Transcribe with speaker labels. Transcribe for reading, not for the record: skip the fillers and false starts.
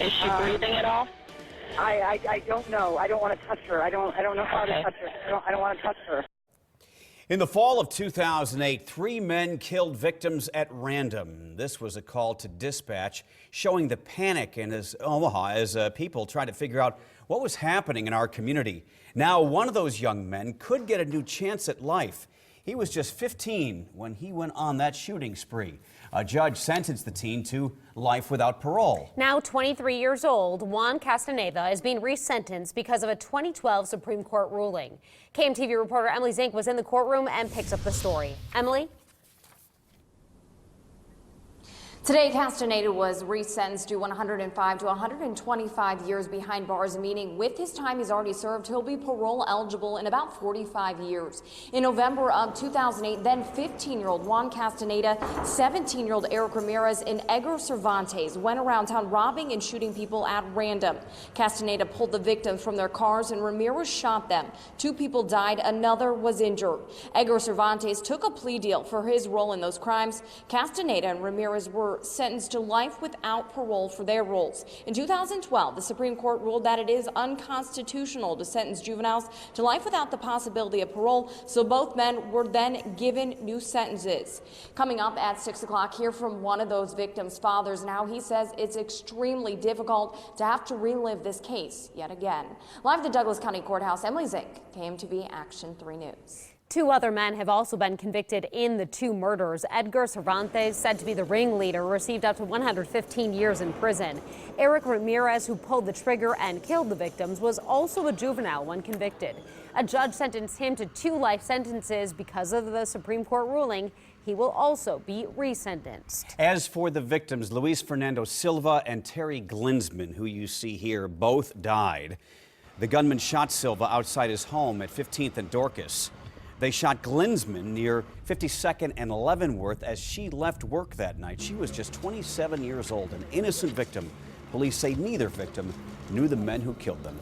Speaker 1: Is she breathing at all?
Speaker 2: I don't know. I don't want to touch her. I don't know how to touch her. I don't want to touch her.
Speaker 3: In the fall of 2008, 3 men killed victims at random. This was a call to dispatch showing the panic in Omaha as people tried to figure out what was happening in our community. Now, one of those young men could get a new chance at life. He was just 15 when he went on that shooting spree. A judge sentenced the teen to life without parole.
Speaker 4: Now 23 years old, Juan Castaneda is being resentenced because of a 2012 Supreme Court ruling. KMTV reporter Emily Zink was in the courtroom and picks up the story. Emily?
Speaker 5: Today, Castaneda was resentenced to 105 to 125 years behind bars, meaning with his time he's already served, he'll be parole eligible in about 45 years. In November of 2008, then 15-year-old Juan Castaneda, 17-year-old Eric Ramirez, and Edgar Cervantes went around town robbing and shooting people at random. Castaneda pulled the victims from their cars and Ramirez shot them. 2 people died, another was injured. Edgar Cervantes took a plea deal for his role in those crimes. Castaneda and Ramirez were sentenced to life without parole for their roles. In 2012, the Supreme Court ruled that it is unconstitutional to sentence juveniles to life without the possibility of parole, so both men were then given new sentences. Coming up at 6 o'clock, hear from one of those victims' fathers. Now he says it's extremely difficult to have to relive this case yet again. Live at the Douglas County Courthouse, Emily Zink, KMTV Action 3 News.
Speaker 4: 2 other men have also been convicted in the 2 murders. Edgar Cervantes, said to be the ringleader, received up to 115 years in prison. Eric Ramirez, who pulled the trigger and killed the victims, was also a juvenile when convicted. A judge sentenced him to 2 life sentences because of the Supreme Court ruling. He will also be resentenced. As
Speaker 3: for the victims, Luis Fernando Silva and Terry Glinsman, who you see here, both died. The gunman shot Silva outside his home at 15th and Dorcas. They shot Glinsman near 52nd and Leavenworth as she left work that night. She was just 27 years old, an innocent victim. Police say neither victim knew the men who killed them.